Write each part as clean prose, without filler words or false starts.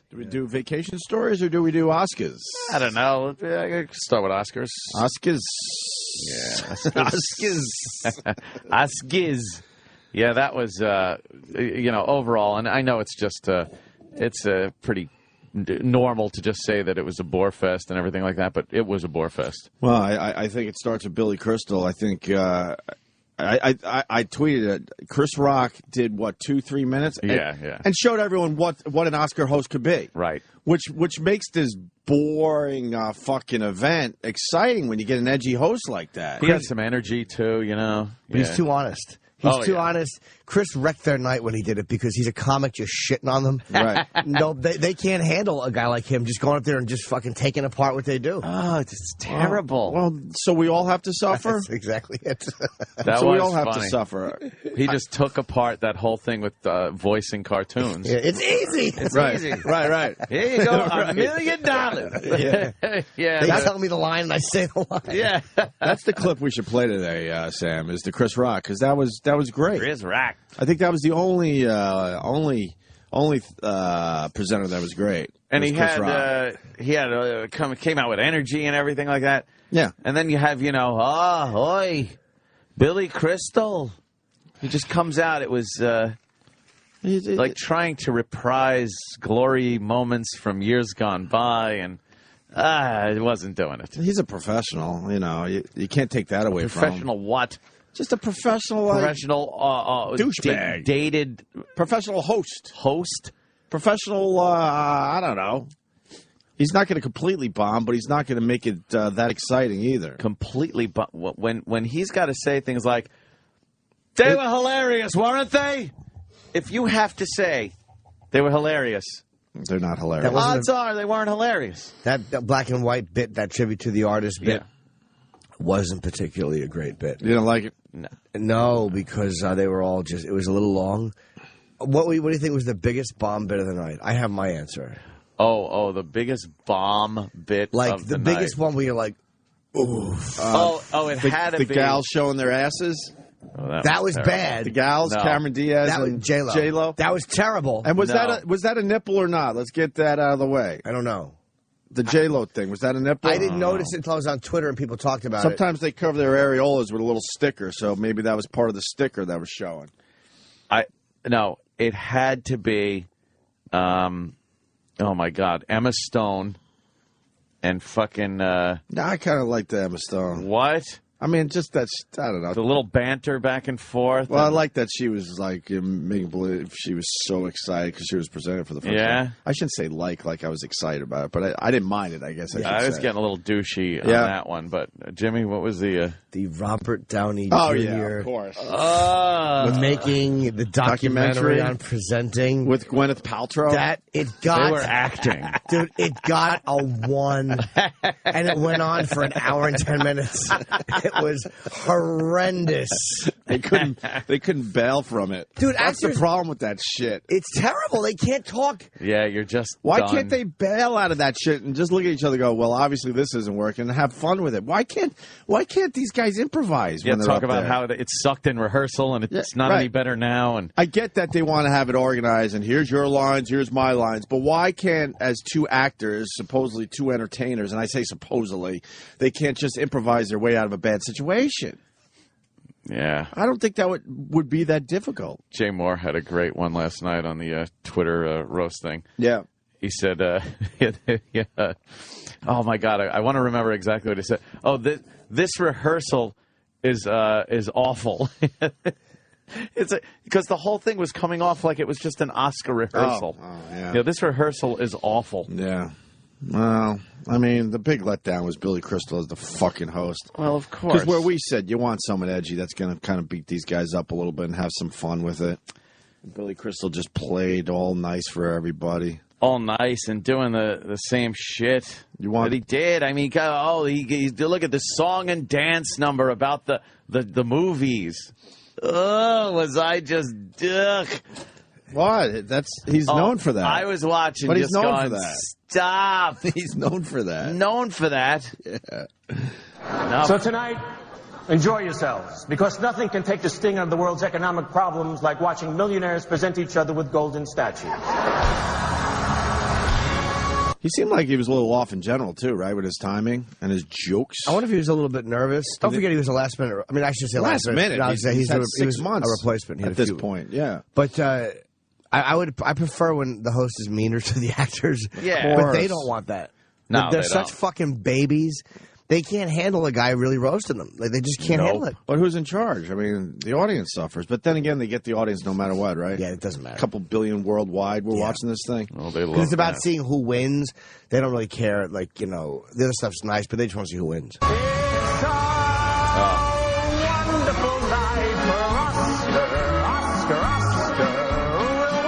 Do we do vacation stories or do we do Oscars? I don't know. I could start with Oscars. Oscars. Yeah. Oscars. Oscars. Yeah, that was, overall, and I know it's just, it's pretty normal to just say that it was a bore fest and everything like that, but it was a bore fest. Well, I think it starts with Billy Crystal. I think I tweeted it. Chris Rock did, 2-3 minutes? Yeah. And showed everyone what an Oscar host could be. Right. Which makes this boring fucking event exciting when you get an edgy host like that. He had some energy, too, But he's too honest. He's too honest. Chris wrecked their night when he did it because he's a comic just shitting on them. Right. No, they can't handle a guy like him just going up there and just fucking taking apart what they do. Oh, it's terrible. Well, so we all have to suffer? That's exactly it. So we all have to suffer. He just took apart that whole thing with voicing cartoons. Yeah, it's easy. It's right. easy. Right. Here you go, $1 million. Yeah. They tell me the line and I say the line. Yeah. That's the clip we should play today, Sam, is the Chris Rock, because that was great. Chris Rock. I think that was the only presenter that was great. And he came out with energy and everything like that. Yeah. And then you have, Billy Crystal. He just comes out. It was like trying to reprise glory moments from years gone by, and it wasn't doing it. He's a professional, you can't take that away from him. Professional what? Just a professional, douchebag. Dated professional host. Professional, I don't know. He's not going to completely bomb, but he's not going to make it that exciting either. Completely bomb. When he's got to say things like, they were hilarious, weren't they? If you have to say they were hilarious. They're not hilarious. Odds are they weren't hilarious. That black and white bit, that tribute to the artist bit, wasn't particularly a great bit. You don't like it? No, because they were all it was a little long. What do you think was the biggest bomb bit of the night? I have my answer. Oh, the biggest bomb bit of the biggest night. one where you're like, oof. It had to be. The gals showing their asses? Oh, that was bad. The gals, Cameron Diaz and J-Lo. That was terrible. And was that a nipple or not? Let's get that out of the way. I don't know. The J-Lo thing, was that a nipple? I didn't notice it until I was on Twitter and people talked about it. Sometimes they cover their areolas with a little sticker, so maybe that was part of the sticker that was showing. No, it had to be, oh my God, Emma Stone and fucking... I kind of like the Emma Stone. What? I mean, just I don't know. The little banter back and forth. Well, I like that she was making believe she was so excited because she was presented for the first time. I shouldn't say like I was excited about it, but I didn't mind it, I guess I should say. I was getting a little douchey on that one, but Jimmy, what was the... The Robert Downey Jr. Oh, yeah, of course. Making the documentary on presenting. With Gwyneth Paltrow? They were acting. Dude, it got a 1, and it went on for an hour and 10 minutes. It was horrendous. They couldn't bail from it. Dude, that's the problem with that shit. It's terrible. They can't talk. Yeah, you're just Why done. can't they bail out of that shit and just look at each other and go, well, obviously this isn't working, and have fun with it? Why can't these guys improvise when they're talk up about there? how it sucked in rehearsal and it's not any better now. And I get that they want to have it organized and here's your lines, here's my lines, but why can't, as two actors, supposedly two entertainers, and I say supposedly, they can't just improvise their way out of a bad situation? Yeah. I don't think that would be that difficult. Jay Moore had a great one last night on the Twitter roast thing. Yeah. He said, oh, my God, I want to remember exactly what he said. Oh, this rehearsal is awful. Because the whole thing was coming off like it was just an Oscar rehearsal. Oh, yeah. This rehearsal is awful. Yeah. Well, I mean, the big letdown was Billy Crystal as the fucking host. Well, of course. Because where we said you want someone edgy that's going to kind of beat these guys up a little bit and have some fun with it. Billy Crystal just played all nice for everybody. All nice and doing the same shit that he did. I mean, he look at the song and dance number about the movies. Oh, was I just What? He's known for that. I was watching, but just he's known going, for that. Stop. He's known for that. Known for that. Yeah. No. So tonight, enjoy yourselves, because nothing can take the sting out of the world's economic problems like watching millionaires present each other with golden statues. He seemed like he was a little off in general, too, right, with his timing and his jokes. I wonder if he was a little bit nervous. Don't forget he was a last minute. I mean, I should say last minute. No, He's had 6 months a replacement at this point, yeah. But I prefer when the host is meaner to the actors. Yeah. But they don't want that. No, they're they such don't. fucking babies. They can't handle a guy really roasting them. Like, they just can't handle it. But who's in charge? I mean, the audience suffers. But then again, they get the audience no matter what, right? Yeah, it doesn't matter. A couple billion worldwide. We're watching this thing. Oh, they love Because it's about that. seeing who wins. They don't really care. Like, you know, the other stuff's nice, but they just want to see who wins. It's a wonderful night for Oscar will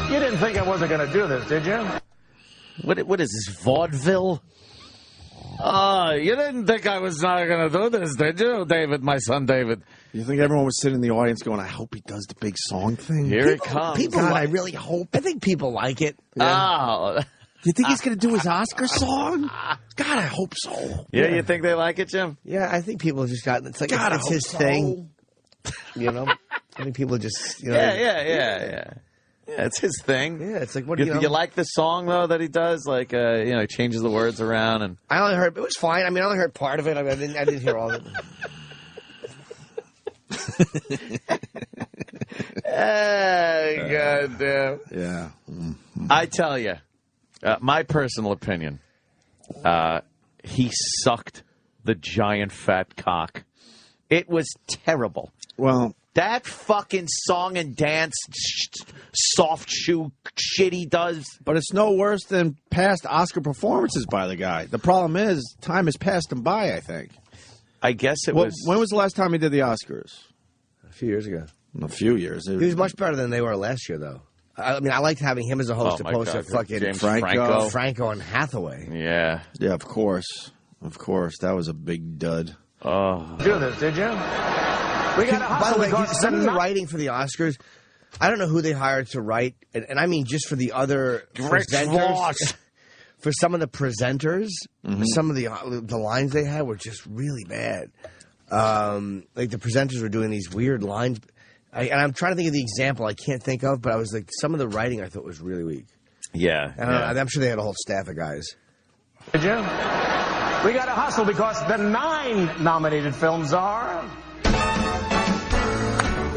win. You didn't think I wasn't going to do this, did you? What is this, vaudeville? Oh, you didn't think I was not going to do this, did you, David, my son David? You think everyone was sitting in the audience going, I hope he does the big song thing? Here it comes. People, I really hope. I think people like it. Oh. Do you think he's going to do his Oscar song? God, I hope so. Yeah, you think they like it, Jim? Yeah, I think people just got. It's like God, it's I his hope so. thing. You know, I think people just. You know, Yeah, it's his thing. Yeah, it's like what You, you know. you like the song though that he does? Like, he changes the words around and. I only heard it was fine. I mean, I only heard part of it. I didn't hear all of it. God damn. Yeah. I tell you, my personal opinion, he sucked the giant fat cock. It was terrible. Well, That fucking song and dance soft shoe shit he does. but it's no worse than past Oscar performances by the guy. The problem is, time has passed him by, I think. I guess it Well, was. when was the last time he did the Oscars? A few years ago, A few years. he was much better than they were last year, though. I mean, I liked having him as a host Oh, my opposed to God. fucking James Franco. Franco and Hathaway. Yeah. Yeah, of course. Of course. That was a big dud. Oh. Do this, did you? We got to By hustle the way, because some of the tonight- writing for the Oscars, I don't know who they hired to write, and I mean just for the other presenters. For some of the presenters, some of the lines they had were just really bad. Like the presenters were doing these weird lines, and I'm trying to think of the example I can't think of, but I was like, some of the writing I thought was really weak. Yeah. And I'm sure they had a whole staff of guys. Did you? We got to hustle because the 9 nominated films are...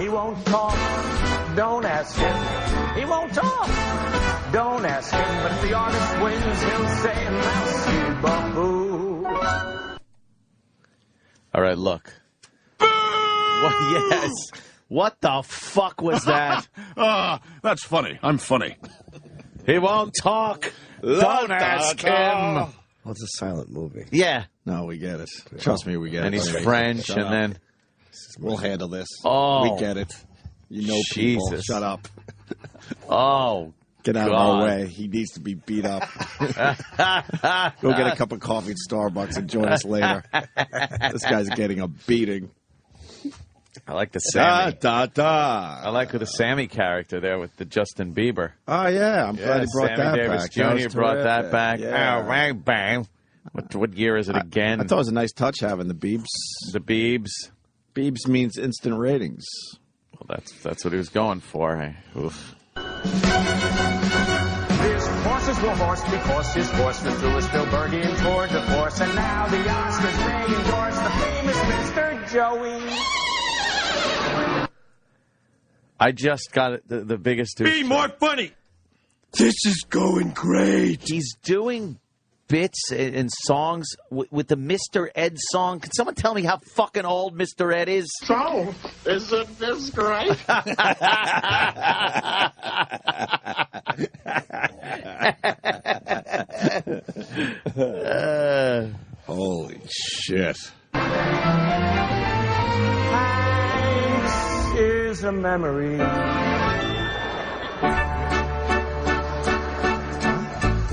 He won't talk, don't ask him. He won't talk, don't ask him. But if the artist wins, he'll say, merci beaucoup. All right, look. What, yes. What the fuck was that? That's funny. I'm funny. He won't talk. Don't ask him. Well, it's a silent movie. Yeah. No, we get it. Trust me, we get And it. he's Okay. French, Shut and up. then. We'll handle this. Oh. We get it. You know people. Jesus. Shut up. Oh. Get out of God. our way. He needs to be beat up. Go get a cup of coffee at Starbucks and join us later. This guy's getting a beating. I like the Da, Sammy. da, da. I like the Sammy character there with the Justin Bieber. Oh, yeah. I'm glad he brought Sammy that Davis back. Jr. That was brought that terrific. back. Yeah. Oh, bang, bang. What year is it again? I thought it was a nice touch having the Biebs. The Biebs. Biebs means instant ratings. Well, that's what he was going for. Oof. His horses were horsed because his horse was through a Spielbergian tour de force. And now the Oscars may endorse the famous Mr. Joey. I just got the biggest news. Be more funny. This is going great. He's doing bits and songs with the Mr. Ed song. Can someone tell me how fucking old Mr. Ed is? So, isn't this great? Holy shit. Hanks is a memory.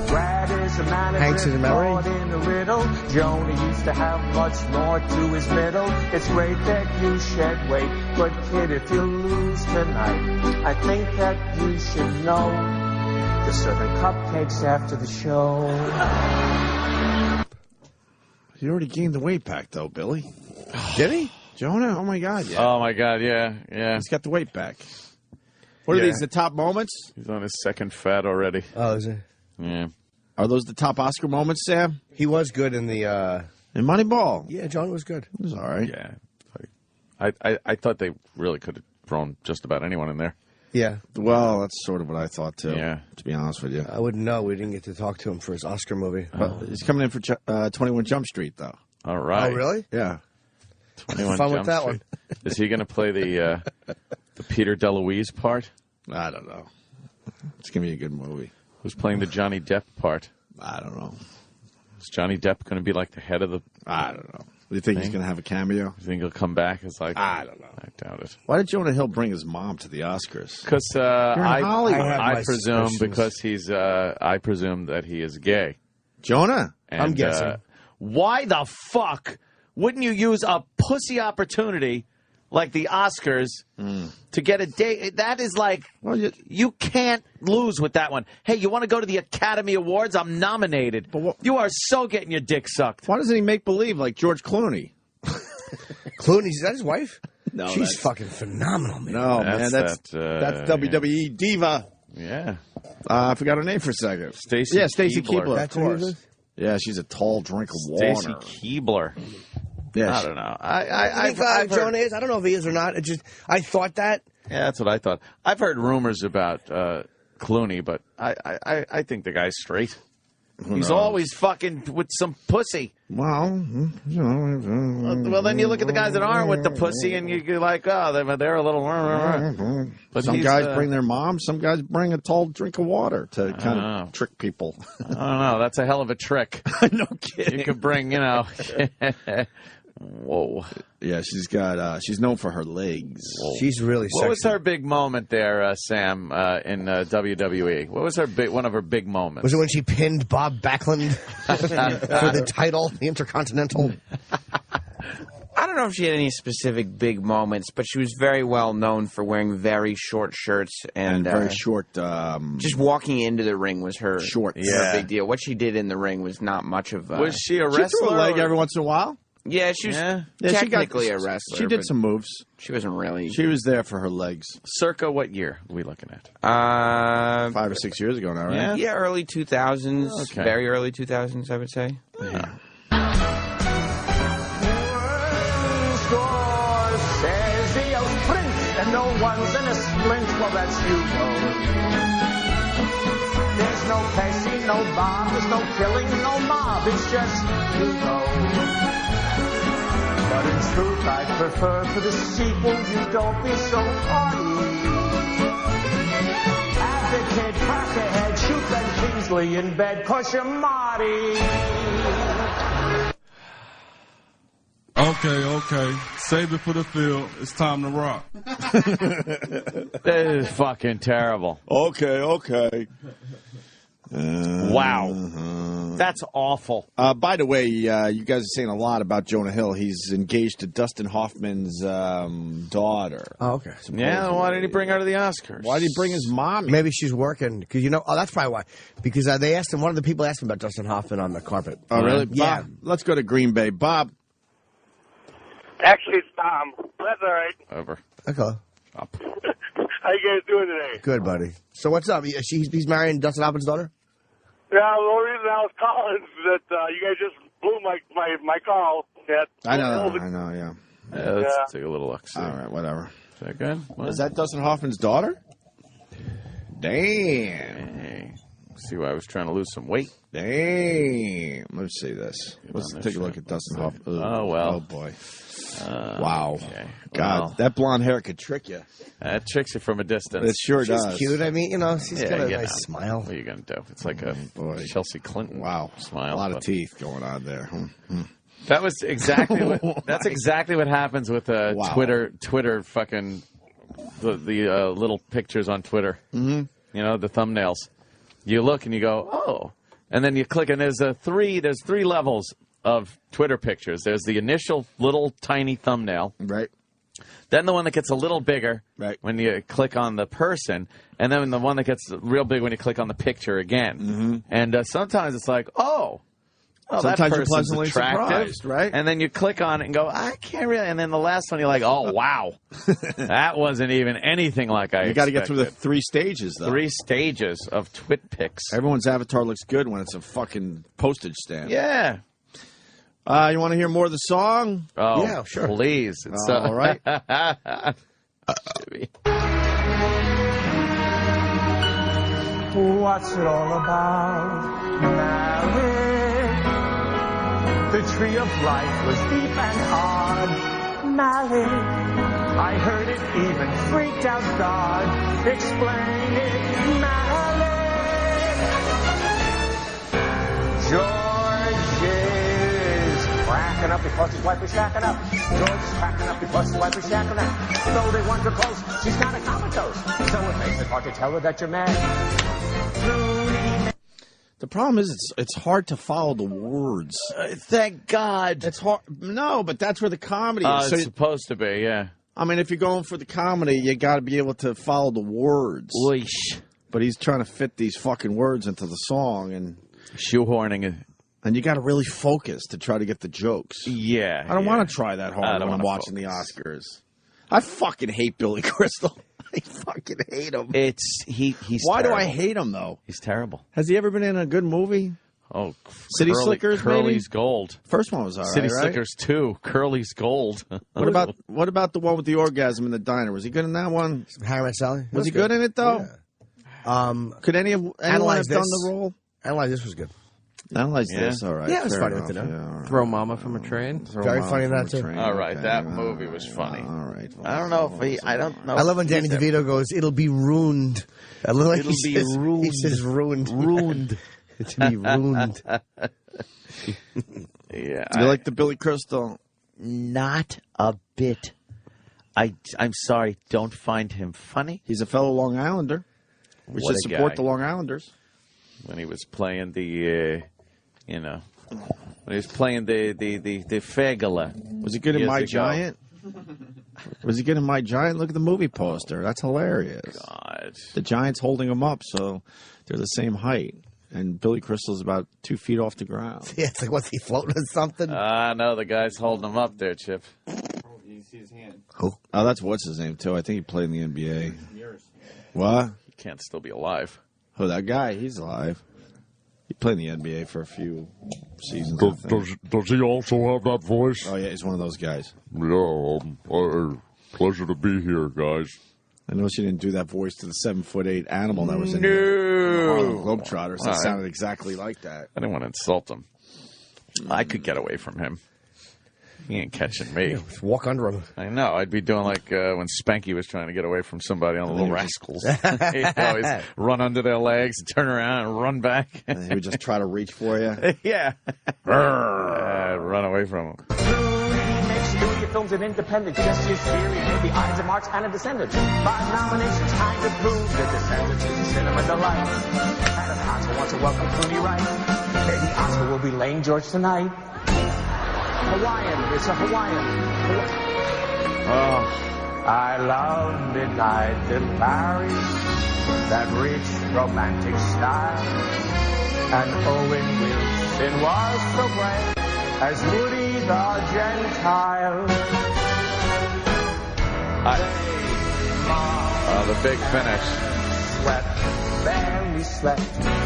Brad is a manager. Hanks is a memory? caught in a riddle. Joni used to have much more to his middle. It's great that you shed weight, but kid, if you lose tonight, I think that you should know they're serving cupcakes after the show. He already gained the weight back, though, Billy. Did he? Jonah? Oh, my God. Yeah. Oh my God! Yeah. He's got the weight back. What are Yeah. these, the top moments? He's on his second fat already. Oh, is it? Yeah. Are those the top Oscar moments, Sam? He was good in the. In Moneyball. Yeah, John was good. It was all right. Yeah. I thought they really could have thrown just about anyone in there. Yeah. Well, that's sort of what I thought, too. Yeah. To be honest with you. I wouldn't know. We didn't get to talk to him for his Oscar movie. But he's coming in for 21 Jump Street, though. All right. Oh, really? Yeah. 21 Fun with Jump that Street. Is he going to play the Peter DeLuise part? I don't know. It's going to be a good movie. Who's playing the Johnny Depp part? I don't know. Is Johnny Depp going to be like the head of the... I don't know. Do you think he's going to have a cameo? You think he'll come back as like... I don't know. I doubt it. Why did Jonah Hill bring his mom to the Oscars? Because Hollywood. I presume because he's... I presume that he is gay. Jonah? And, I'm guessing. Why the fuck wouldn't you use a pussy opportunity like the Oscars to get a date? That is like, Well, you can't lose with that one. Hey, you want to go to the Academy Awards? I'm nominated. But you are so getting your dick sucked. Why doesn't he make believe like George Clooney? Clooney, is that his wife? No, She's that's- fucking phenomenal, man. No, That's man. That's WWE diva. Yeah. I forgot her name for a second. Stacey Yeah, Stacey Keibler. Keibler. That's of who it course. is? Yeah, she's a tall drink of water. Stacey Keibler. Yeah, I don't know. I think I've heard- Jonah is. I don't know if he is or not. It just I thought that. Yeah, that's what I thought. I've heard rumors about Clooney, but I think the guy's straight. He's always fucking with some pussy. Well, you know. Well, then you look at the guys that aren't with the pussy, and you're like, oh, they're a little. But some he's, guys bring their mom. Some guys bring a tall drink of water to kind of trick people. I don't know. That's a hell of a trick. No kidding. You could bring, Whoa. Yeah, she's known for her legs. She's really sexy. What was her big moment there, Sam, in WWE? What was one of her big moments? Was it when she pinned Bob Backlund for the title, the Intercontinental? I don't know if she had any specific big moments, but she was very well known for wearing very short shirts And very short. just walking into the ring was her Shorts. her Yeah. big deal. What she did in the ring was not much of. Was she a She wrestler? threw a leg or- every once in a while. Yeah, she was Yeah. Yeah, technically a wrestler. She did but some moves. She wasn't really. She was there for her legs. Circa what year are we looking at? 5 or 6 years ago now, right? Yeah. Yeah, early 2000s. Okay. Very early 2000s, I would say. Yeah. Scorsese, a prince, and no one's in a splint. Well, that's Hugo. There's no Pesci, no Bob, there's no killing, no mob. It's just Hugo. But in truth, I'd prefer for the sequel you don't be so hardy. Advocate, crack-ahead, shoot Ben Kingsley in bed, 'cause you're Marty. Okay. Save it for the field. It's time to rock. That is fucking terrible. Okay. Wow. That's awful. By the way, you guys are saying a lot about Jonah Hill. He's engaged to Dustin Hoffman's daughter. Oh, okay. Yeah, why did he bring her to the Oscars? Why did he bring his mom? Maybe she's working because that's probably why. Because they asked him. One of the people asked him about Dustin Hoffman on the carpet. Oh, really? Yeah. Bob, let's go to Green Bay. Bob. Actually, it's Tom. That's all right. Over. Okay. Up. How you guys doing today? Good, buddy. So what's up? He's marrying Dustin Hoffman's daughter? Yeah, the only reason I was calling is that you guys just blew my call. I know, yeah. Yeah, let's take a little look. All right, whatever. Is that good? What? Is that Dustin Hoffman's daughter? Damn. Hey, see why I was trying to lose some weight. Damn. Let's see this. Let's take a look at Dustin Hoffman. Oh, well. Oh, boy. Wow. Okay. God, Well, that blonde hair could trick you. that tricks you from a distance. It sure She's does. cute. I mean, she's got a you nice know. smile. What are you going to do? It's like a boy. Chelsea Clinton Wow. smile. A lot of but- teeth going on there. That was exactly what. That's exactly what happens with Wow. Twitter fucking the little pictures on Twitter. Mm-hmm. You know, the thumbnails. You look and you go, oh, and then you click and there's three levels of Twitter pictures. There's the initial little tiny thumbnail, Right. then the one that gets a little bigger Right. when you click on the person, and then the one that gets real big when you click on the picture again. Mm-hmm. And sometimes it's like, oh, oh, Sometimes that you're person's pleasantly attractive, surprised, right? And then you click on it and go, I can't really. And then the last one, you're like, oh, wow. That wasn't even anything like I expected. You got to get through the 3 stages, though. 3 stages of twit pics. Everyone's avatar looks good when it's a fucking postage stamp. Yeah. You want to hear more of the song? Oh, Yeah, sure. Please. It's, all right. What's it all about? Marriage. The tree of life was deep and hard. Marriage. I heard it even freaked out God. Explain it, marriage. George is cracking up because his wife is shacking up. George is cracking up because his wife is shacking up. Though they want her close, she's kind of comatose. So it makes it hard to tell her that you're mad. The problem is it's hard to follow the words. Thank God. It's hard. No, but that's where the comedy is. It's supposed to be, yeah. I mean, if you're going for the comedy, you got to be able to follow the words. Oish. But he's trying to fit these fucking words into the song, and Shoehorning. And you got to really focus to try to get the jokes. Yeah. I don't want to try that hard when I'm watching the Oscars. I fucking hate Billy Crystal. I fucking hate him. He's Why terrible. do I hate him, though? He's terrible. Has he ever been in a good movie? Oh, City Slickers, Curly's maybe? Gold. First one was all right, City right? Slickers 2, Curly's Gold. What about the one with the orgasm in the diner? Was he good in that one? How Met Sally? Was he good in it, though? Yeah. Could anyone have done the role? Analyze This was good. Analyze This, all right. Yeah, it was fair funny enough, with it. yeah, all right. Throw Mama from a Train. Very funny in that, too. All right, that movie was funny. All right. I don't know if I don't know. I love when Danny DeVito goes, it'll be ruined. I love like It'll be ruined. He says ruined. Ruined. To be ruined. Yeah. You like the Billy Crystal? Not a bit. I'm sorry, don't find him funny. He's a fellow Long Islander. We What should a support guy. the Long Islanders. When he was playing the, when he was playing the Fegala. Was he good in Years My ago. Giant? Was he good in My Giant? Look at the movie poster. That's hilarious. God. The Giant's holding him up, so they're the same height. And Billy Crystal's about 2 feet off the ground. Yeah, it's like, what's he floating or something? No, the guy's holding him up there, Chip. You see his hand. Oh, that's what's his name, too. I think he played in the NBA. What? He can't still be alive. Oh, that guy, he's alive. He played in the NBA for a few seasons. I think. Does he also have that voice? Oh, yeah, he's one of those guys. Yeah, pleasure to be here, guys. I know she didn't do that voice to the 7'8" animal that was in the Harlem Globetrotters. That sounded exactly like that. I didn't want to insult him. I could get away from him. He ain't catching me. Just walk under him. I know. I'd be doing like when Spanky was trying to get away from somebody on the Little Rascals. He'd always run under their legs, turn around, and run back. And he would just try to reach for you. Yeah. Run away from him. Studio films and independent gestures theory made the Ides of March and a Descendants. 5 nominations kind of prove the Descendants is a cinema delight. And an Oscar wants to welcome Clooney Wright. Maybe Oscar will be Lane George tonight. Hawaiian, it's a Hawaiian. Oh, I love midnight in Paris, that rich romantic style. And Owen Wilson was so brave as Moody the Gentile. The big finish. Slept, barely slept,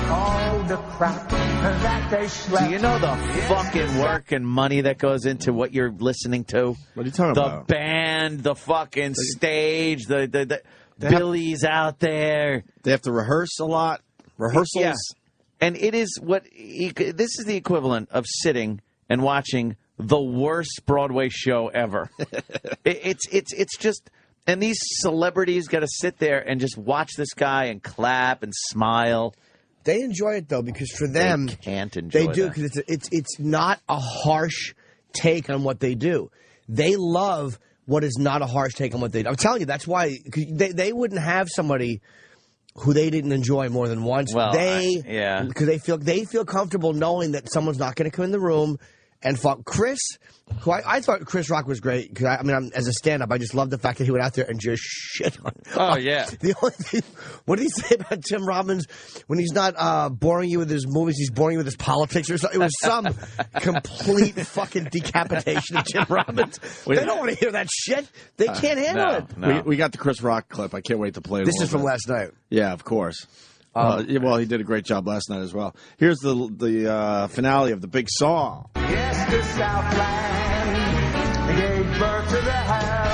all the crap that they slept. Do you know the fucking work and money that goes into what you're listening to? What are you talking about? The band, the fucking stage, the Billy's out there. They have to rehearse a lot. Rehearsals. Yeah. And it is this is the equivalent of sitting and watching the worst Broadway show ever. It's just, and these celebrities got to sit there and just watch this guy and clap and smile. They enjoy it, though, because for them, they can't enjoy They do, that. because it's not a harsh take on what they do. They love what is not a harsh take on what they do. I'm telling you, that's why they wouldn't have somebody who they didn't enjoy more than once. Well, because they feel comfortable knowing that someone's not going to come in the room and fought Chris, who I thought Chris Rock was great because as a stand-up, I just loved the fact that he went out there and just shit on. Oh yeah. The only thing, what did he say about Tim Robbins when he's not boring you with his movies, he's boring you with his politics or something? It was some complete fucking decapitation of Tim Robbins. They don't want to hear that shit. They can't handle it. No. We got the Chris Rock clip. I can't wait to play it. This is from last night. Yeah, of course. Well, he did a great job last night as well. Here's the finale of the big song. Yes, the Southland gave birth to the hell.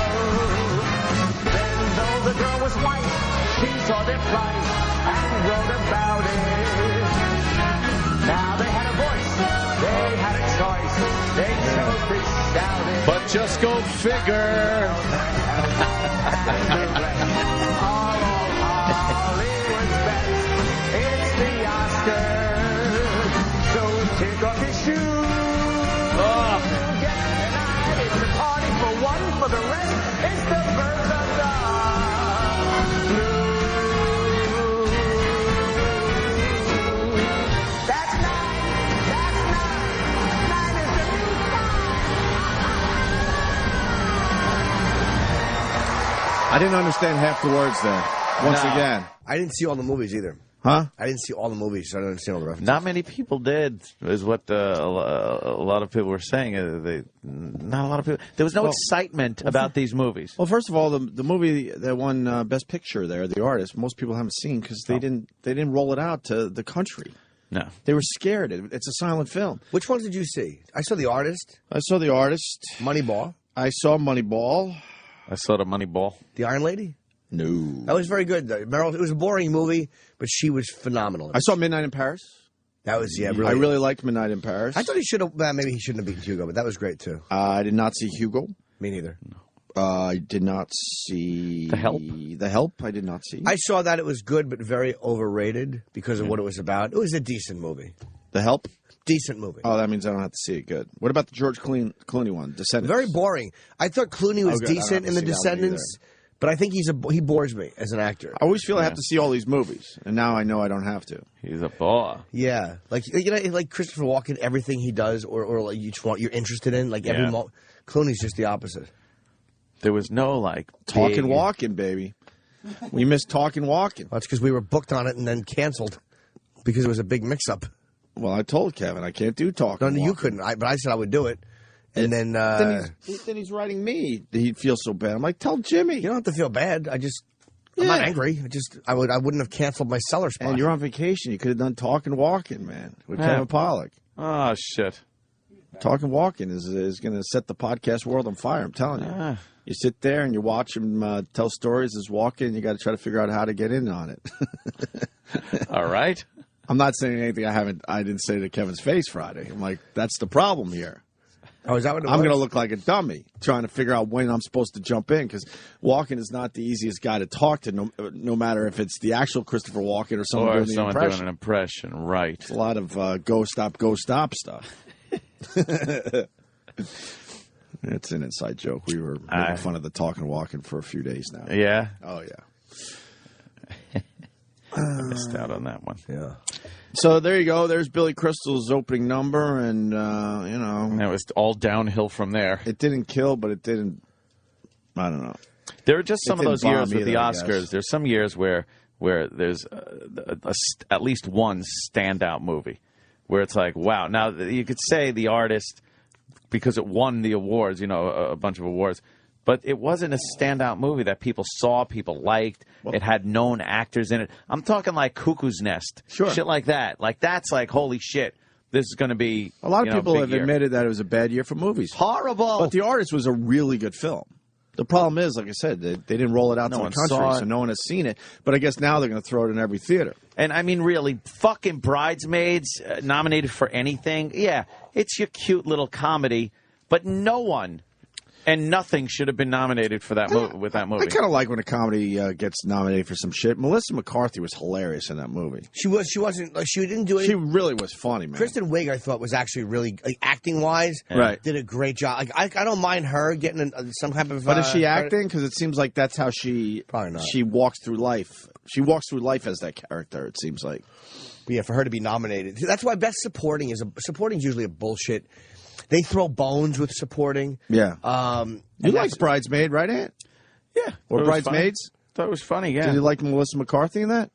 Then, though the girl was white, she saw their plight and wrote about it. Now they had a voice, they had a choice, they chose to shout it. But just go figure. Hollywood's best, it's the Oscars. So take off your shoes. Get tonight, it's a party for one, for the rest, it's the birth of the blues. That's nine, nine is the new I didn't understand half the words there. Once again. I didn't see all the movies either. Huh? I didn't see all the movies, so I don't understand all the references. Not many people did, is what a lot of people were saying. Not a lot of people. There was no excitement about these movies. Well, first of all, the movie that won Best Picture there, The Artist, most people haven't seen because they didn't roll it out to the country. No. They were scared. It's a silent film. Which ones did you see? I saw The Artist. I saw The Artist. Moneyball. I saw Moneyball. I saw the Moneyball. The Iron Lady. No. That was very good, though. Meryl, it was a boring movie, but she was phenomenal. I saw Midnight in Paris. That was, really. I really liked Midnight in Paris. I thought he should have, maybe he shouldn't have beaten Hugo, but that was great, too. I did not see Hugo. Me neither. I did not see... The Help? The Help, I did not see. I saw that. It was good, but very overrated because of what it was about. It was a decent movie. The Help? Decent movie. Oh, that means I don't have to see it. Good. What about the George Clooney one, Descendants? Very boring. I thought Clooney was good. I don't decent have in to The see that one Descendants, but I think he bores me as an actor. I always feel I have to see all these movies, and now I know I don't have to. He's a bore. Yeah, like like Christopher Walken, everything he does, or like you're interested in, like every Clooney's just the opposite. There was no Talking Walking, baby. We missed Talking Walking. That's because we were booked on it and then canceled because it was a big mix-up. Well, I told Kevin I can't do Talking. No, you couldn't. But I said I would do it, and then he's writing me. He'd feel so bad. I'm like, tell Jimmy. You don't have to feel bad. I'm not angry. I wouldn't have canceled my cellar spot. And you're on vacation. You could have done Talking Walking, man, with Kevin Pollak. Oh shit. Talking Walking is going to set the podcast world on fire. I'm telling you. You sit there and you watch him tell stories as walking. You got to try to figure out how to get in on it. All right. I'm not saying anything I didn't say to Kevin's face Friday. I'm like, that's the problem here. Oh, is that what it was? I'm going to look like a dummy trying to figure out when I'm supposed to jump in because Walken is not the easiest guy to talk to, no matter if it's the actual Christopher Walken or someone doing the impression. Doing an impression, right. It's a lot of go, stop stuff. It's an inside joke. We were making fun of the Talking Walking for a few days now. Yeah? Oh, yeah. I missed out on that one. Yeah. So there you go. There's Billy Crystal's opening number, and, And it was all downhill from there. It didn't kill, but it didn't, I don't know. There are just some of those years with the I Oscars. guess. There's some years where there's at least one standout movie where it's like, wow. Now, you could say The Artist because it won the awards, a bunch of awards. But it wasn't a standout movie that people saw, people liked. It had known actors in it. I'm talking like Cuckoo's Nest. Sure. Shit like that. Like, that's like, holy shit, this is going to be a lot of people have year. admitted that it was a bad year for movies. Horrible. But The Artist was a really good film. The problem is, like I said, they didn't roll it out to the country, so no one has seen it. But I guess now they're going to throw it in every theater. And, I mean, really, fucking Bridesmaids nominated for anything. Yeah, it's your cute little comedy, but no one and nothing should have been nominated for that movie. With that movie, I kind of like when a comedy gets nominated for some shit. Melissa McCarthy was hilarious in that movie. She wasn't. She didn't do it. She really was funny, man. Kristen Wiig, I thought, was actually really acting wise. Right, did a great job. Like I don't mind her getting some type of. But is she acting? Because it seems like that's how she probably not. She walks through life. She walks through life as that character. It seems like. But yeah, for her to be nominated, that's why Best Supporting is usually a bullshit. They throw bones with supporting. Yeah. You liked that's- Bridesmaid, right, Aunt? Yeah. Or Bridesmaids? Thought it was funny, yeah. Did you like Melissa McCarthy in that?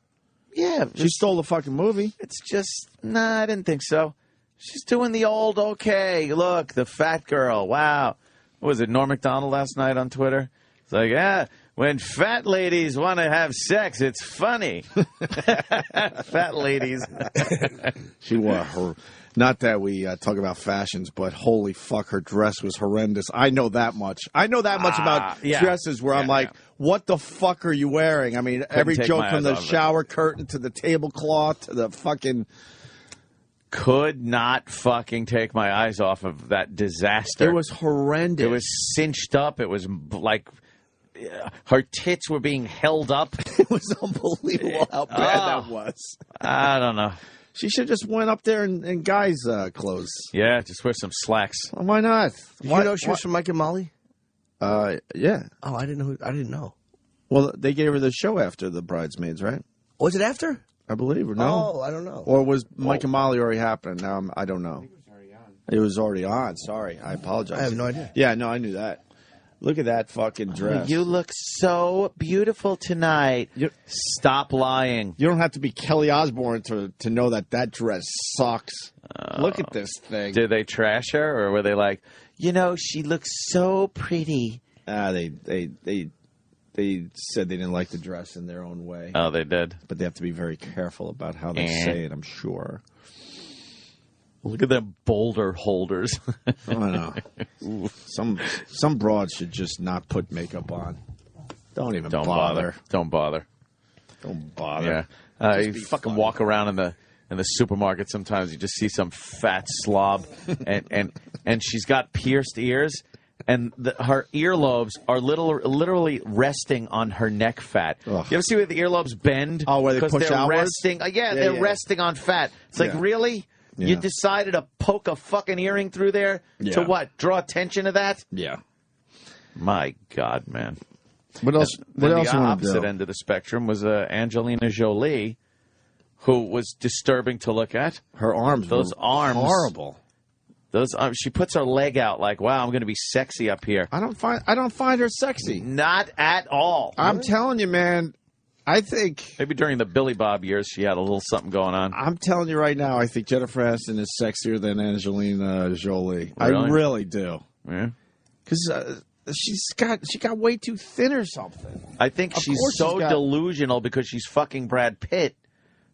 Yeah. She stole the fucking movie. It's just, nah, I didn't think so. She's doing the old, okay, look, the fat girl, wow. What was it, Norm Macdonald last night on Twitter? It's like, when fat ladies want to have sex, it's funny. Fat ladies. She wore her. Not that we talk about fashions, but holy fuck, her dress was horrendous. I know that much. I know that much about dresses where I'm like, what the fuck are you wearing? I mean, every take joke my from eyes the off it. shower curtain to the tablecloth to the fucking... Could not fucking take my eyes off of that disaster. It was horrendous. It was cinched up. It was like her tits were being held up. It was unbelievable how bad that was. I don't know. She should just went up there in guys' clothes. Yeah, just wear some slacks. Why not? Did you know she was from Mike and Molly? Yeah. Oh, I didn't know. Well, they gave her the show after the Bridesmaids, right? Was it after? I believe, or no? Oh, I don't know. Or was Mike and Molly already happening? Now I don't know. It was already on. Sorry, I apologize. I have no idea. Yeah, no, I knew that. Look at that fucking dress. You look so beautiful tonight. Stop lying. You don't have to be Kelly Osbourne to know that dress sucks. Look at this thing. Did they trash her, or were they like, she looks so pretty? They said they didn't like the dress in their own way. Oh, they did. But they have to be very careful about how they say it, I'm sure. Look at them boulder holders. I know. Some broads should just not put makeup on. Don't bother. Don't bother. Don't bother. Yeah. You fucking walk around in the supermarket sometimes, you just see some fat slob and she's got pierced ears. And her earlobes are literally resting on her neck fat. Ugh. You ever see where the earlobes bend? Oh, where they push they're outwards? resting. They're resting on fat. It's like, really? Yeah. You decided to poke a fucking earring through there to what? Draw attention to that? Yeah. My God, man. What else? What else The you want opposite to do? end of the spectrum was Angelina Jolie, who was disturbing to look at. Her arms. Those were arms. horrible. Those she puts her leg out like, wow, I'm going to be sexy up here. I don't find her sexy. Not at all. I'm telling you, man. I think maybe during the Billy Bob years she had a little something going on. I'm telling you right now, I think Jennifer Aniston is sexier than Angelina Jolie. Really? I really do. Yeah. Because she got way too thin or something. I think she's so delusional because she's fucking Brad Pitt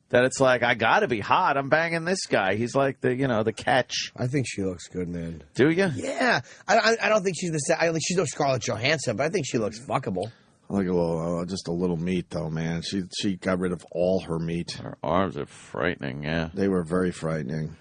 that it's like, I got to be hot. I'm banging this guy. He's like the catch. I think she looks good, man. Do you? Yeah. I don't think she's I don't think she's no Scarlett Johansson, but I think she looks fuckable. I like just a little meat, though, man. She got rid of all her meat. Her arms are frightening, yeah. They were very frightening.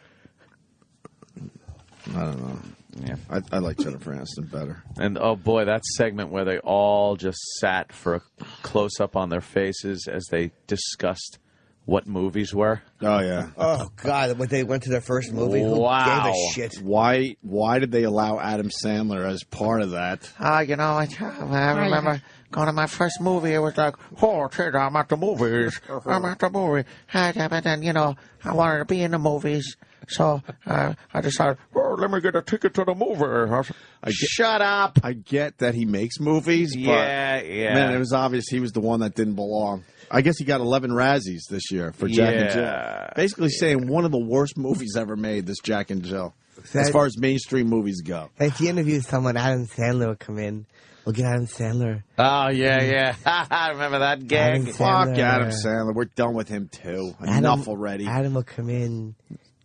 I don't know. Yeah. I like Jennifer Aniston better. And, oh, boy, that segment where they all just sat for a close-up on their faces as they discussed what movies were. Oh, yeah. Oh, God. When they went to their first movie, who Wow. gave a shit? Why did they allow Adam Sandler as part of that? I remember going to my first movie. It was like, oh, Ted, I'm at the movies. I'm at the movie. And then, I wanted to be in the movies. So I decided, oh, let me get a ticket to the movie. Shut up. I get that he makes movies, but man, it was obvious he was the one that didn't belong. I guess he got 11 Razzies this year for Jack and Jill. Basically saying one of the worst movies ever made, this Jack and Jill, as far as mainstream movies go. If you interview someone, Adam Sandler would come in. We'll get Adam Sandler. Oh, yeah. I remember that gag. Fuck Adam Sandler. We're done with him, too. Enough already. Adam will come in.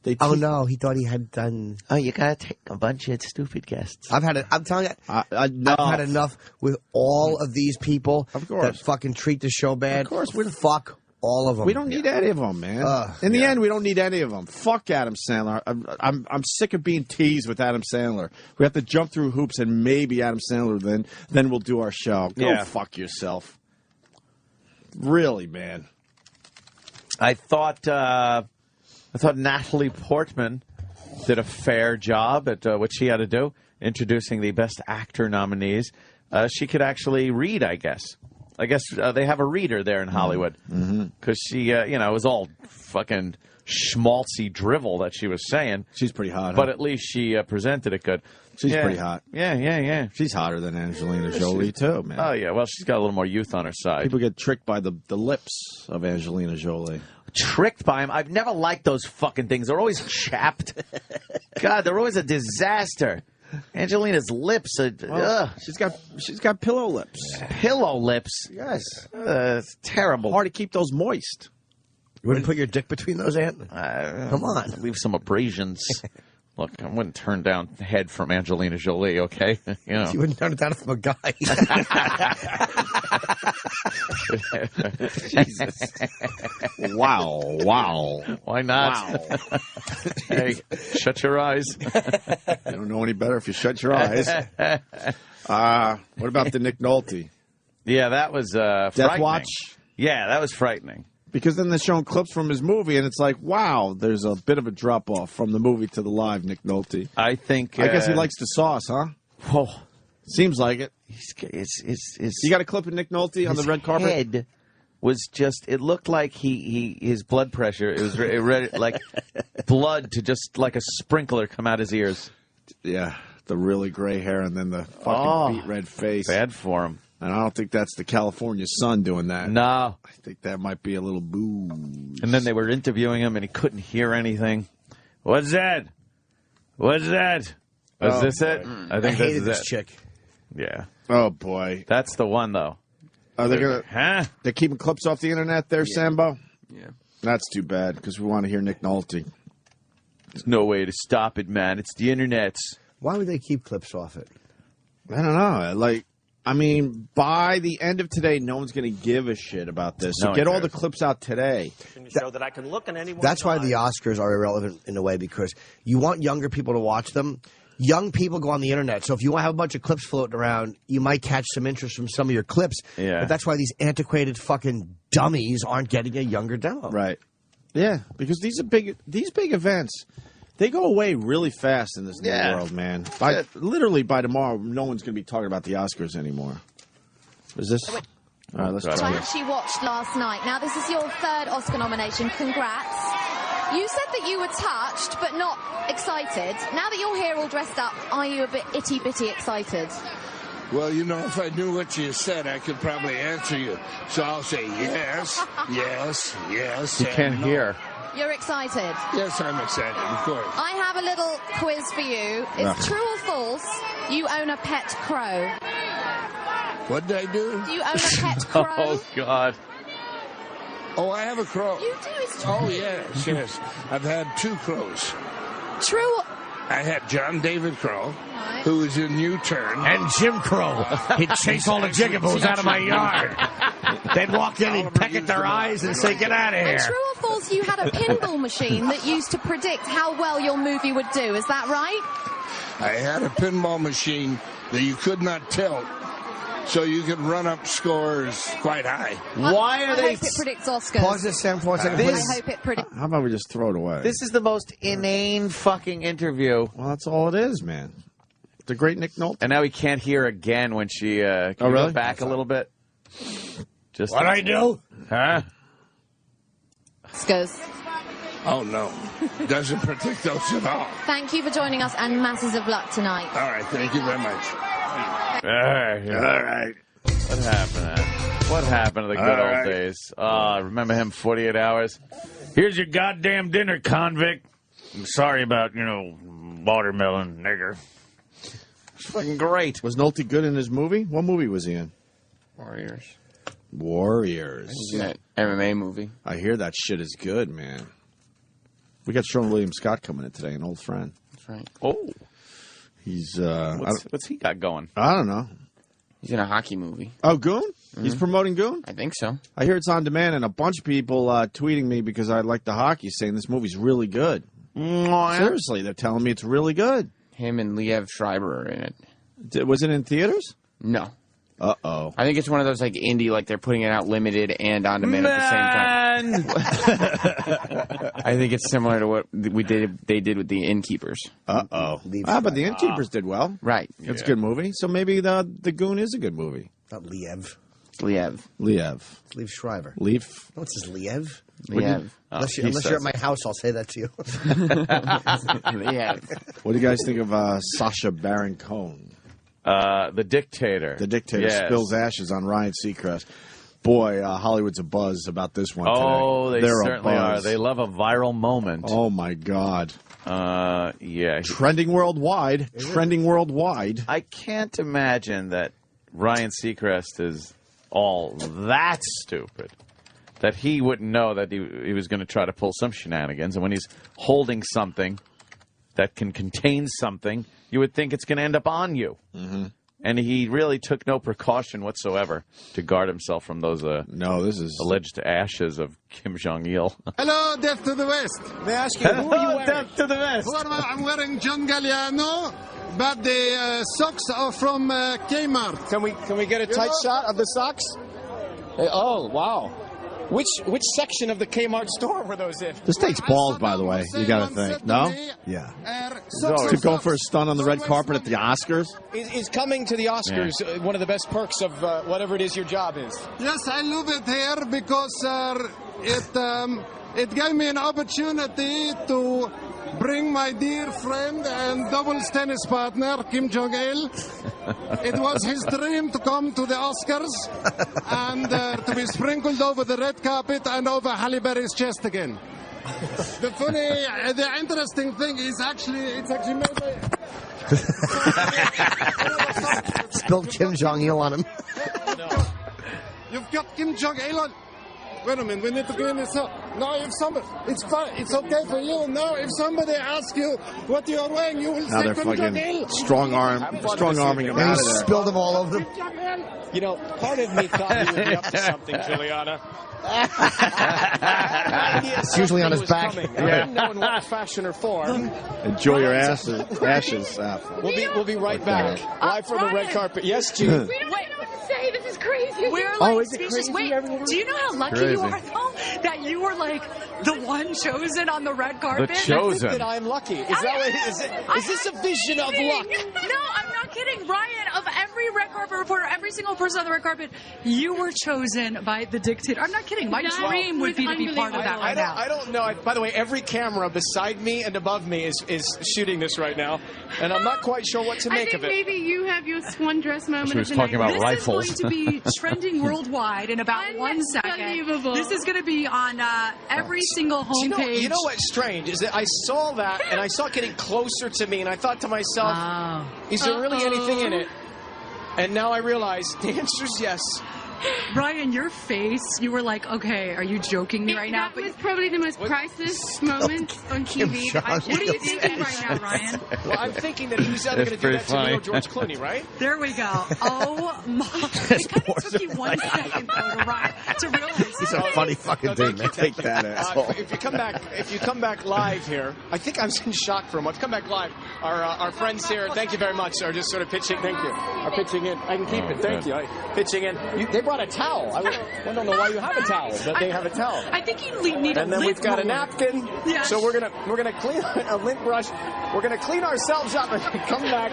No, he thought he had done. Oh, you gotta take a bunch of stupid guests. I'm telling you, I've had enough with all of these people that fucking treat the show bad. Of course, fuck all of them. We don't need any of them, man. In the end, we don't need any of them. Fuck Adam Sandler. I'm sick of being teased with Adam Sandler. We have to jump through hoops, and maybe Adam Sandler then we'll do our show. Go fuck yourself. Really, man. I thought Natalie Portman did a fair job at what she had to do, introducing the Best Actor nominees. She could actually read, I guess. They have a reader there in Hollywood. Because she, it was all fucking schmaltzy drivel that she was saying. She's pretty hot, But huh? at least she presented it good. She's pretty hot. Yeah. She's hotter than Angelina Jolie, too, man. Oh, yeah. Well, she's got a little more youth on her side. People get tricked by the lips of Angelina Jolie. Tricked by him? I've never liked those fucking things. They're always chapped. God, they're always a disaster. Angelina's lips are... ugh. She's got pillow lips. Pillow lips? Yes. It's terrible. Hard to keep those moist. You wouldn't put your dick between those, Ant? Come on. Leave some abrasions. Look, I wouldn't turn down head from Angelina Jolie, okay? You know. You wouldn't turn it down from a guy. Jesus. Wow. Why not? Wow. Hey, shut your eyes. You don't know any better if you shut your eyes. What about the Nick Nolte? Yeah, that was Death Watch? Yeah, that was frightening. Because then they're showing clips from his movie, and it's like, wow, there's a bit of a drop-off from the movie to the live Nick Nolte. I think... I guess he likes the sauce, huh? Oh, seems like it. You got a clip of Nick Nolte on the red carpet? His head was just... It looked like his blood pressure... It was like blood to just like a sprinkler come out his ears. Yeah, the really gray hair and then the fucking beet red face. Bad for him. And I don't think that's the California sun doing that. No. I think that might be a little booze. And then they were interviewing him, and he couldn't hear anything. What's that? What's that? Is this it? I think hated this this chick. Yeah. Oh, boy. That's the one, though. Are they going to... Huh? They're keeping clips off the internet there, Sambo? Yeah. That's too bad, because we want to hear Nick Nolte. There's no way to stop it, man. It's the internet. Why would they keep clips off it? I don't know. I mean, by the end of today, no one's going to give a shit about this. So get all the clips out today. So that I can look in anyone's That's why the Oscars are irrelevant in a way, because you want younger people to watch them. Young people go on the internet, so if you want to have a bunch of clips floating around, you might catch some interest from some of your clips. Yeah. But that's why these antiquated fucking dummies aren't getting a younger demo. Right. Yeah, because these big events. They go away really fast in this new world, man. Literally by tomorrow, no one's going to be talking about the Oscars anymore. Is this? All right, let's Which I try this. actually watched last night. Now, this is your third Oscar nomination. Congrats. You said that you were touched, but not excited. Now that you're here all dressed up, are you a bit itty-bitty excited? Well, you know, if I knew what you said, I could probably answer you. So I'll say yes, yes. You can't hear. You're excited? Yes, I'm excited, of course. I have a little quiz for you. Is true or false you own a pet crow? What did I do? Do you own a pet crow? Oh, God. Oh, I have a crow. You do? It's true. Oh, yes. I've had 2 crows. True. I had John David Crow, who was in U-Turn. And Jim Crow. He'd chase all the jigaboos out of my yard. They'd walk in, he'd peck at their eyes and say, get out of here. And true or false you had a pinball machine that used to predict how well your movie would do. Is that right? I had a pinball machine that you could not tilt, so you could run up scores quite high. Why are I they... hope it predicts Oscars. Pause this, Sam, for a second, I please. hope it predicts... How about we just throw it away? This is the most inane fucking interview. Well, that's all it is, man. The great Nick Nolte. And now he can't hear again when she can you really? go back a little bit. Just What'd I do? Huh? Oscars. Oh, no. Doesn't predict those at all. Thank you for joining us and masses of luck tonight. All right, thank you very much. All right. What happened? What happened to the good old days? Remember him 48 Hours? Here's your goddamn dinner, convict. I'm sorry about, watermelon, nigger. It's fucking great. Was Nolte good in his movie? What movie was he in? Warriors. He's in that MMA movie. I hear that shit is good, man. We got Sean William Scott coming in today, an old friend. That's right. Oh. He's, what's he got going? I don't know. He's in a hockey movie. Oh, Goon? Mm-hmm. He's promoting Goon? I think so. I hear it's on demand, and a bunch of people tweeting me because I like the hockey, saying this movie's really good. Seriously, they're telling me it's really good. Him and Liev Schreiber are in it. Was it in theaters? No. Uh-oh. I think it's one of those, indie, they're putting it out limited and on demand at the same time. I think it's similar to what they did with the Innkeepers. Uh-oh. But the Innkeepers did well. Right. It's a good movie. So maybe the Goon is a good movie. Not Liev. It's Liev. Liev. Liev Schreiber. Leaf. What's his Liev? Liev. Unless you're at my house, I'll say that to you. Liev. What do you guys think of Sacha Baron Cohen? The Dictator. The Dictator spills ashes on Ryan Seacrest. Boy, Hollywood's abuzz about this one today. Oh, they They're certainly are. They love a viral moment. Oh, my God. Yeah. Trending worldwide. Trending worldwide. I can't imagine that Ryan Seacrest is all that stupid that he wouldn't know that he was going to try to pull some shenanigans. And when he's holding something that can contain something, you would think it's going to end up on you. Mm-hmm. And he really took no precaution whatsoever to guard himself from those alleged ashes of Kim Jong-il. Hello, Death to the West. May I ask you, who are you wearing? Death to the West. I'm wearing John Galliano, but the socks are from Kmart. Can we get a tight shot of the socks? Oh, wow. Which section of the Kmart store were those in? This takes balls, by the way. You got to think. No? Yeah. To go for a stunt on the red carpet at the Oscars? Is coming to the Oscars one of the best perks of whatever it is your job is? Yes, I love it here because it gave me an opportunity to bring my dear friend and doubles tennis partner, Kim Jong-il. It was his dream to come to the Oscars and to be sprinkled over the red carpet and over Halle Berry's chest again. The interesting thing is it's actually made by... Spilled Kim Jong-il on him. You've got Kim Jong-il on... Wait a minute, we need to clean this up. Now, if somebody... It's fine, it's okay for you. Now, if somebody asks you what you're wearing, you will now say they're Kim fucking Jong-il. strong-arming him And out he of there. spilled them all over him. You know, part of me thought he would be up to something, Juliana. It's usually on his back. I didn't know in what fashion or form. Enjoy your ashes. We'll be right back. Live from the red carpet. Yes, Jude. We don't know what to say. This is crazy. We're is it speechless. crazy? Wait, do you know how lucky you are, though, that you were like the one chosen on the red carpet? The chosen. I think that I'm lucky. Is this a vision of luck? No, I'm not kidding. Ryan, of every red carpet reporter, every single person on the red carpet, you were chosen by the Dictator. I'm not kidding. My dream would be to be part of that right now. I don't know. By the way, every camera beside me and above me is shooting this right now, and I'm not quite sure what to make of it. Maybe you have your swan dress moment. She was talking about rifles. This is going to be trending worldwide in about 1 second. Unbelievable. This is going to be on every single homepage. You know what's strange is that I saw that and I saw it getting closer to me, and I thought to myself, is there really anything in it? And now I realize the answer is yes. Ryan, your face, you were like, okay, are you joking me right now? That was probably the most priceless moment on TV. What are you thinking right now, Ryan? Well, I'm thinking that he was either going to do that to me or George Clooney, right? There we go. Oh, my. It kind of took you 1 second, though, to realize. He's a funny fucking dude, man. Take that, asshole. If you come back live here, I think I was in shock for a moment. Come back live. Our friends here, thank you very much, are just sort of pitching. Thank you. Are pitching in. I can keep it. Thank you. Pitching in. They brought a towel. I don't know why you have a towel, but they have a towel. I think you need a and then we've got a napkin. Yes. So we're gonna clean a lint brush. We're gonna clean ourselves up and come back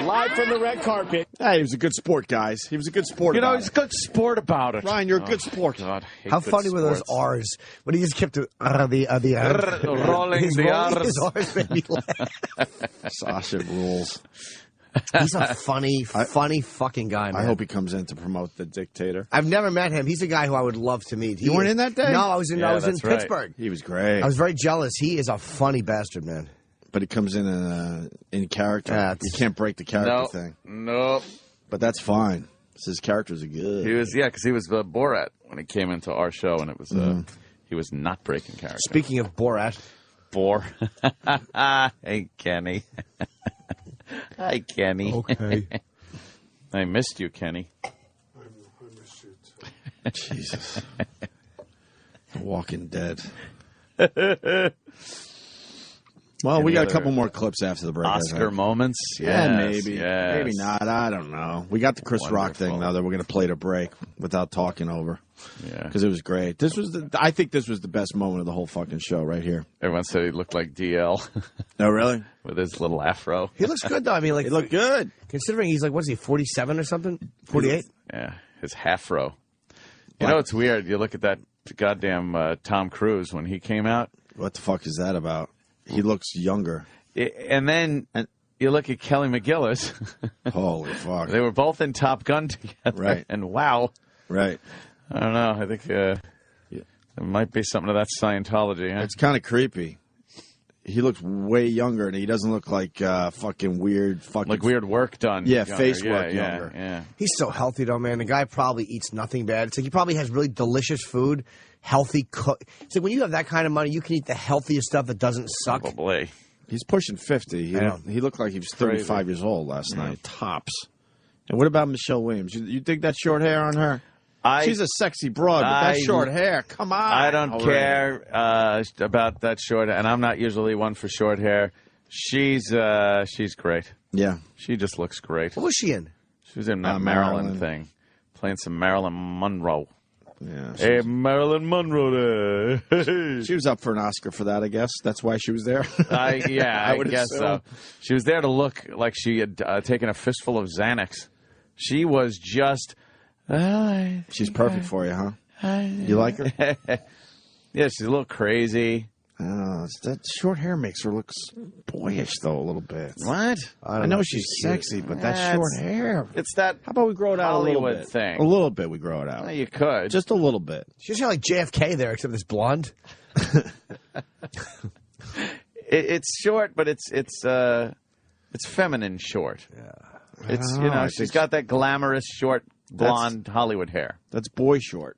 live from the red carpet. Hey, he was a good sport, guys. He was a good sport. He's a good sport about it. Ryan, you're a good sport. God, how funny were those R's? When he just kept the rolling the R's. His R's made me laugh. Sasha rules. He's a funny fucking guy, man. I hope he comes in to promote the Dictator. I've never met him. He's a guy who I would love to meet. You weren't in that day? No, I was in Pittsburgh. Right. He was great. I was very jealous. He is a funny bastard, man. But he comes in character. You can't break the character thing. Nope. But that's fine. His characters are good. He was, because he was Borat when he came into our show, and it was he was not breaking character. Speaking of Borat. Hey, Kenny. Hi, Kenny. Okay. I missed you, Kenny. I missed you too. Jesus. Walking Dead. Well, we got a couple more clips after the break. Oscar moments? Yeah, maybe. Yes. Maybe not. I don't know. We got the Chris Rock thing, though, that we're going to play to break without talking over. Yeah. Because it was great. I think this was the best moment of the whole fucking show right here. Everyone said he looked like DL. Oh, really? With his little afro. He looks good, though. I mean, he looked good. Considering he's like, what is he, 47 or something? 48? Yeah. his half-row. You know, it's weird. You look at that goddamn Tom Cruise when he came out. What the fuck is that about? He looks younger. And then you look at Kelly McGillis. Holy fuck. They were both in Top Gun together. Right. And wow. Right. I don't know. I think there might be something to that Scientology. Huh? It's kind of creepy. He looks way younger, and he doesn't look like fucking weird fucking... Like weird work done. Yeah, younger. face work younger. Yeah. He's so healthy, though, man. The guy probably eats nothing bad. It's like he probably has really delicious food, healthy cook. It's like when you have that kind of money, you can eat the healthiest stuff that doesn't suck. Probably. He's pushing 50. He looked like he was 35 years old last night, tops. And what about Michelle Williams? You dig that short hair on her? She's a sexy broad, but that short hair, come on. I don't care about that short hair, and I'm not usually one for short hair. She's great. Yeah. She just looks great. What was she in? She was in that Marilyn thing, playing some Marilyn Monroe. Yeah. Hey, Marilyn Monroe there. She was up for an Oscar for that, I guess. That's why she was there. I would guess assume. so. She was there to look like she had taken a fistful of Xanax. She was just... She's perfect for you, huh? You like her? Yeah, she's a little crazy. That short hair makes her look boyish, though, a little bit. What? I know she's sexy, but that short hair. It's that How about we grow it out Hollywood a little bit? thing. A little bit we grow it out. Well, you could. Just a little bit. She's kind of like JFK there, except it's blonde. It's short, but it's feminine short. Yeah. It's she's got that glamorous short blonde Hollywood hair. That's boy short.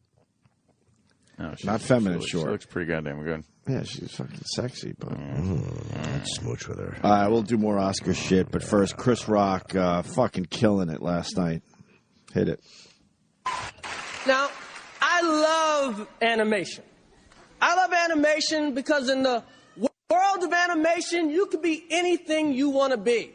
No, not feminine short. She looks pretty goddamn good. Yeah, she's fucking sexy, but I'd smooch with her. All right, we'll do more Oscar shit, but first, Chris Rock fucking killing it last night. Hit it. Now, I love animation. I love animation because in the world of animation, you can be anything you want to be.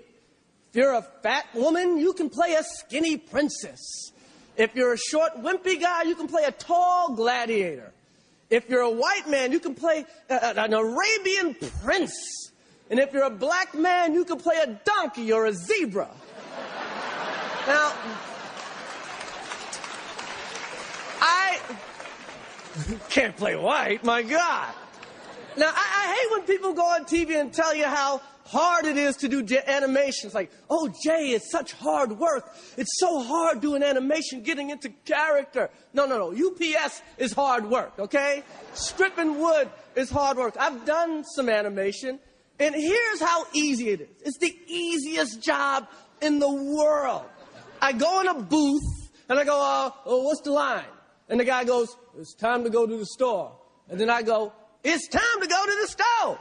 If you're a fat woman, you can play a skinny princess. If you're a short, wimpy guy, you can play a tall gladiator. If you're a white man, you can play an Arabian prince. And if you're a black man, you can play a donkey or a zebra. Now, I can't play white, my God. Now, I hate when people go on TV and tell you how hard it is to do animation. It's like, oh, Jay, it's such hard work. It's so hard doing animation, getting into character. No. UPS is hard work, okay? Stripping wood is hard work. I've done some animation, and here's how easy it is. It's the easiest job in the world. I go in a booth, and I go, what's the line? And the guy goes, it's time to go to the store. And then I go, it's time to go to the stove.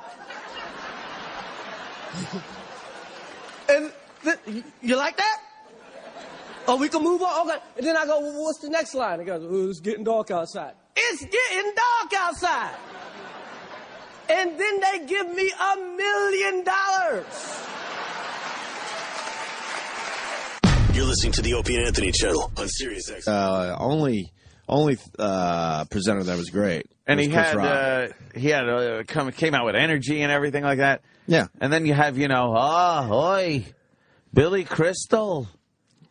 And you like that? Oh, we can move on? Okay. And then I go, well, what's the next line? He goes, it's getting dark outside. It's getting dark outside. And then they give me $1 million. You're listening to the Opie and Anthony channel on Sirius X. Only presenter that was great. And was he Chris had Rock. came out with energy and everything like that. Yeah. And then you have, Billy Crystal.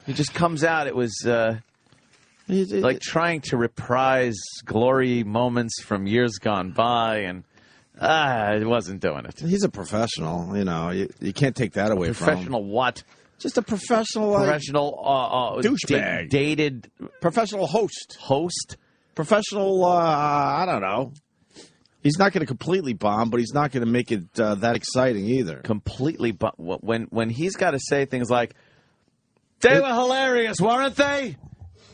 He just comes out. It was like trying to reprise glory moments from years gone by, and it wasn't doing it. He's a professional, you can't take that away from him. Professional what? Just a professional douchebag. Dated professional host. Professional, I don't know. He's not going to completely bomb, but he's not going to make it that exciting either. Completely bomb. When he's got to say things like, they were hilarious, weren't they?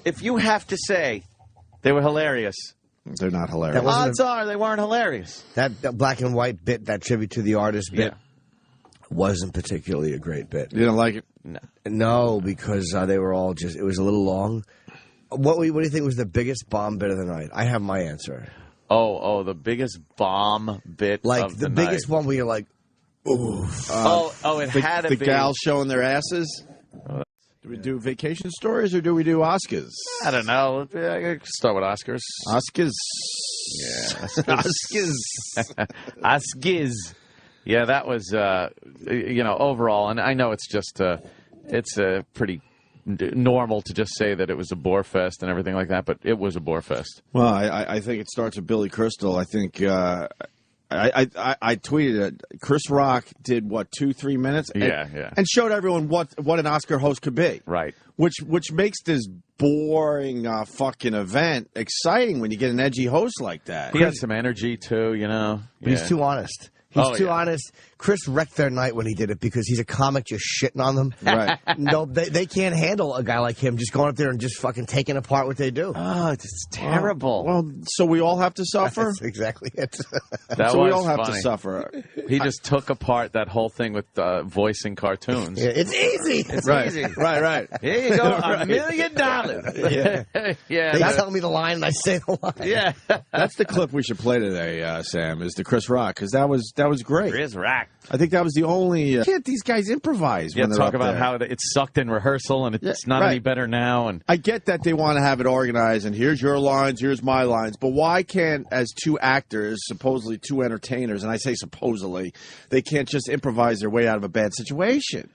If you have to say they were hilarious. They're not hilarious. Odds are they weren't hilarious. That black and white bit, that tribute to the artist bit, wasn't particularly a great bit. You didn't like it? No, because they were all it was a little long. What do you think was the biggest bomb bit of the night? I have my answer. Oh, the biggest bomb bit of the biggest night. one where you're like, oof. It had to be. The gals showing their asses? Do we do vacation stories or do we do Oscars? I don't know. I can start with Oscars. Oscars? Yeah. Oscars. Yeah, that was, overall, and I know it's just, it's a pretty normal to just say that it was a bore fest and everything like that, but it was a bore fest. Well, I think it starts with Billy Crystal. I think I tweeted it. Chris Rock did what 2-3 minutes, and showed everyone what an Oscar host could be. Right. Which makes this boring fucking event exciting when you get an edgy host like that. He has some energy too, you know. He's too honest. He's too honest. Chris wrecked their night when he did it because he's a comic just shitting on them. Right. No, they can't handle a guy like him just going up there and just fucking taking apart what they do. Oh, it's terrible. Well, so we all have to suffer? That's exactly it. So we all have to suffer. He just took apart that whole thing with voicing cartoons. Yeah, it's easy. It's right. easy. Right. Here you go, $1 million. Yeah. They tell me the line and I say the line. Yeah. That's the clip we should play today, Sam, is the Chris Rock, because that was great. Chris Rock. I think that was the only... Can't these guys improvise when they're talk up about there. how it sucked in rehearsal and it's not any better now. And I get that they want to have it organized and here's your lines, here's my lines, but why can't, as two actors, supposedly two entertainers, and I say supposedly, they can't just improvise their way out of a bad situation?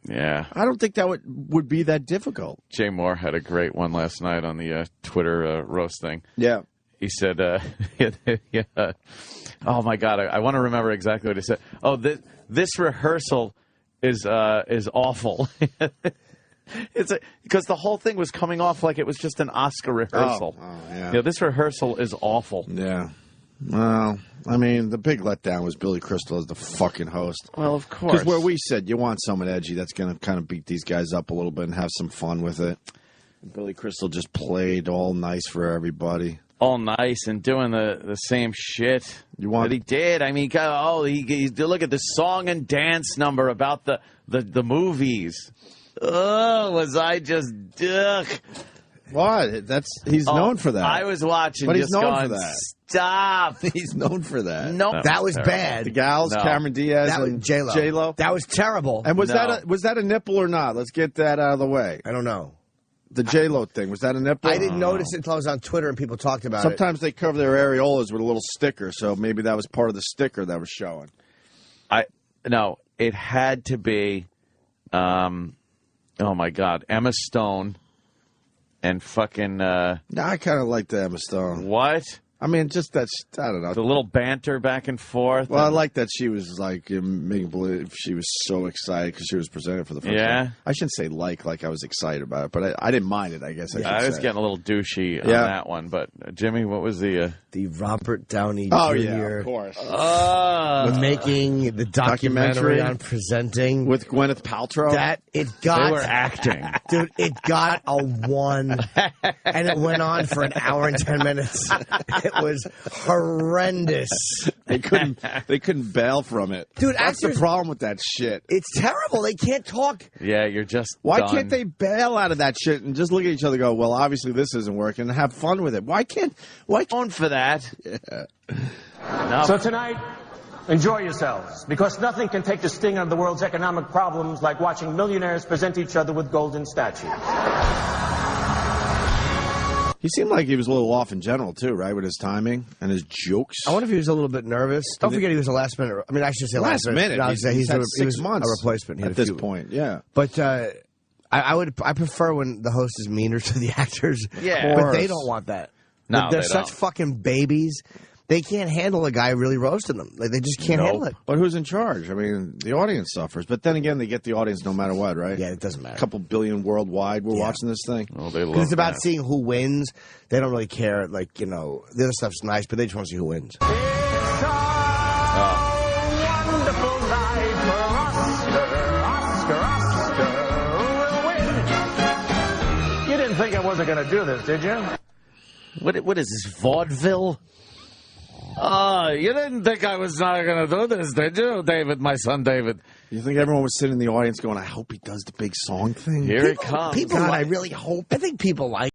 Yeah. I don't think that would be that difficult. Jay Moore had a great one last night on the Twitter roast thing. Yeah. He said, oh, my God, I want to remember exactly what he said. Oh, this rehearsal is awful. Because the whole thing was coming off like it was just an Oscar rehearsal. Oh, yeah. This rehearsal is awful. Yeah. Well, I mean, the big letdown was Billy Crystal as the fucking host. Well, of course. Because where we said you want someone edgy that's going to kind of beat these guys up a little bit and have some fun with it. Billy Crystal just played all nice for everybody. All nice and doing the same shit that he did. I mean, he look at the song and dance number about the movies. Oh, was I just What? He's known for that. I was watching, but just he's known going, for that. Stop. He's known for that. No, that was bad. The gals, Cameron Diaz, and J-Lo. That was terrible. And was that a nipple or not? Let's get that out of the way. I don't know. The J-Lo thing, was that a nipple? I didn't notice it until I was on Twitter and people talked about it. Sometimes they cover their areolas with a little sticker, so maybe that was part of the sticker that was showing. No, it had to be, oh my God, Emma Stone and fucking... No, I kind of like the Emma Stone. What? I mean, just that, I don't know. The little banter back and forth. Well, I like that she was like making believe she was so excited because she was presented for the first time. I shouldn't say like I was excited about it, but I didn't mind it, I guess I should say. was getting a little douchey on that one, but Jimmy, what was the Robert Downey Jr. Yeah, of course. Making the documentary on presenting with Gwyneth Paltrow. They were acting. Dude, it got a 1 and it went on for an hour and 10 minutes. It was horrendous. They couldn't bail from it. Dude, that's the problem with that shit. It's terrible. They can't talk. Yeah, you're just Why done. can't they bail out of that shit and just look at each other and go, well, obviously this isn't working, and have fun with it? Why on for that? Yeah. No. So tonight, enjoy yourselves, because nothing can take the sting out of the world's economic problems like watching millionaires present each other with golden statues. He seemed like he was a little off in general, too, right, with his timing and his jokes. I wonder if he was a little bit nervous. Don't forget he was a last minute. I mean, I should say last minute. No, he's had 6 months a replacement at this point, yeah. But I prefer when the host is meaner to the actors. Yeah. But they don't want that. No, they're they such don't. fucking babies. They can't handle a guy really roasting them. Like, they just can't handle it. But who's in charge? I mean, the audience suffers. But then again, they get the audience no matter what, right? Yeah, it doesn't matter. A couple billion worldwide. We're watching this thing. Oh, they love Because it's about that. seeing who wins. They don't really care. Like, the other stuff's nice, but they just want to see who wins. Wonderful night for Oscar will win. You didn't think I wasn't going to do this, did you? What is this, vaudeville? Oh, you didn't think I was not going to do this, did you, David, my son David? You think everyone was sitting in the audience going, I hope he does the big song thing? Here it comes. People, I really hope. I think people like